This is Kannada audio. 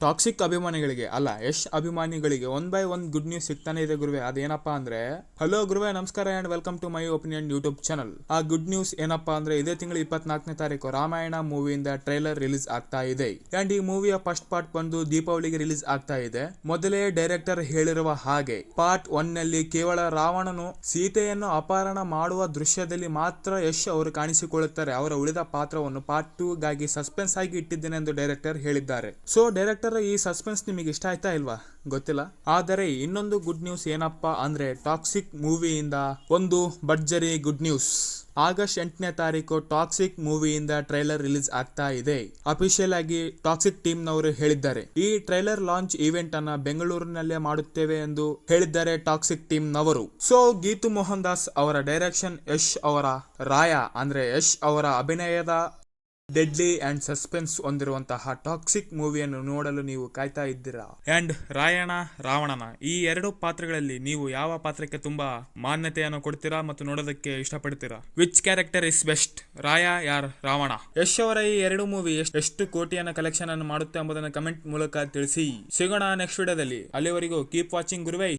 ಟಾಕ್ಸಿಕ್ ಅಭಿಮಾನಿಗಳಿಗೆ ಅಲ್ಲ ಯಶ್ ಅಭಿಮಾನಿಗಳಿಗೆ one by one good news ಸಿಗ್ತಾನೆ ಇದೆ ಗುರುವೆ. ಅದೇನಪ್ಪಾ ಅಂದ್ರೆ, ಹಲೋ ಗುರುವೆ, ನಮಸ್ಕಾರ and welcome to my opinion YouTube channel. ಆ ಗುಡ್ ನ್ಯೂಸ್ ಏನಪ್ಪಾ ಅಂದ್ರೆ, ಇದೇ ತಿಂಗಳು 24ನೇ ತಾರೀಕು ರಾಮಾಯಣ ಮೂವಿಯಿಂದ ಟ್ರೈಲರ್ ರಿಲೀಸ್ ಆಗ್ತಾ ಇದೆ. ಅಂಡ್ ಈ ಮೂವಿಯ ಫಸ್ಟ್ ಪಾರ್ಟ್ ಬಂದು ದೀಪಾವಳಿಗೆ ರಿಲೀಸ್ ಆಗ್ತಾ ಇದೆ. ಮೊದಲೇ ಡೈರೆಕ್ಟರ್ ಹೇಳಿರುವ ಹಾಗೆ ಪಾರ್ಟ್ 1 ನಲ್ಲಿ ಕೇವಲ ರಾವಣನು ಸೀತೆಯನ್ನು ಅಪಹರಣ ಮಾಡುವ ದೃಶ್ಯದಲ್ಲಿ ಮಾತ್ರ ಯಶ್ ಅವರು ಕಾಣಿಸಿಕೊಳ್ಳುತ್ತಾರೆ. ಅವರ ಉಳಿದ ಪಾತ್ರವನ್ನು ಪಾರ್ಟ್ 2 ಗಾಗಿ ಸಸ್ಪೆನ್ಸ್ ಆಗಿ ಇಟ್ಟಿದ್ದೇನೆ ಎಂದು ಡೈರೆಕ್ಟರ್ ಹೇಳಿದ್ದಾರೆ. ಸೊ ಡೈರೆಕ್ಟರ್ ಈ ಸಸ್ಪೆನ್ಸ್ ನಿಮಗೆ ಇಷ್ಟ ಆಯ್ತಾ ಇಲ್ವಾ ಗೊತ್ತಿಲ್ಲ. ಆದರೆ ಇನ್ನೊಂದು ಗುಡ್ ನ್ಯೂಸ್ ಏನಪ್ಪಾ ಅಂದ್ರೆ, ಟಾಕ್ಸಿಕ್ ಮೂವಿಯಿಂದ ಒಂದು ಭರ್ಜರಿ ಗುಡ್ ನ್ಯೂಸ್. ಆಗಸ್ಟ್ 8ನೇ ತಾರೀಕು ಟಾಕ್ಸಿಕ್ ಮೂವಿಯಿಂದ ಟ್ರೈಲರ್ ರಿಲೀಸ್ ಆಗ್ತಾ ಇದೆ. ಅಫಿಷಿಯಲ್ ಆಗಿ ಟಾಕ್ಸಿಕ್ ಟೀಮ್ ನವರು ಹೇಳಿದ್ದಾರೆ. ಈ ಟ್ರೈಲರ್ ಲಾಂಚ್ ಇವೆಂಟ್ ಅನ್ನ ಬೆಂಗಳೂರಿನಲ್ಲೇ ಮಾಡುತ್ತೇವೆ ಎಂದು ಹೇಳಿದ್ದಾರೆ ಟಾಕ್ಸಿಕ್ ಟೀಮ್ ನವರು. ಸೊ ಗೀತು ಮೋಹನ್ ದಾಸ್ ಅವರ ಡೈರೆಕ್ಷನ್, ಯಶ್ ಅವರ ರಾಯ ಅಂದ್ರೆ ಯಶ್ ಅವರ ಅಭಿನಯದ ಡೆಡ್ಲಿ ಅಂಡ್ ಸಸ್ಪೆನ್ಸ್ ಹೊಂದಿರುವಂತಹ ಟಾಕ್ಸಿಕ್ ಮೂವಿಯನ್ನು ನೋಡಲು ನೀವು ಕಾಯ್ತಾ ಇದ್ದೀರಾ. ಅಂಡ್ ರಾಯಣ ರಾವಣನ ಈ ಎರಡು ಪಾತ್ರಗಳಲ್ಲಿ ನೀವು ಯಾವ ಪಾತ್ರಕ್ಕೆ ತುಂಬಾ ಮಾನ್ಯತೆಯನ್ನು ಕೊಡ್ತೀರಾ ಮತ್ತು ನೋಡೋದಕ್ಕೆ ಇಷ್ಟಪಡ್ತೀರಾ? ವಿಚ್ ಕ್ಯಾರೆಕ್ಟರ್ ಇಸ್ ಬೆಸ್ಟ್, ರಾಯ ಯಾರ್ ರಾವಣ? ಯಶ್ ಅವರ ಈ ಎರಡು ಮೂವಿ ಎಷ್ಟು ಕೋಟಿಯನ್ನ ಕಲೆಕ್ಷನ್ ಅನ್ನು ಮಾಡುತ್ತೆ ಎಂಬುದನ್ನು ಕಮೆಂಟ್ ಮೂಲಕ ತಿಳಿಸಿ. ಸಿಗೋಣ ನೆಕ್ಸ್ಟ್ ವಿಡಿಯೋದಲ್ಲಿ. ಅಲ್ಲಿವರೆಗೂ ಕೀಪ್ ವಾಚಿಂಗ್ ಗುರುವೈ.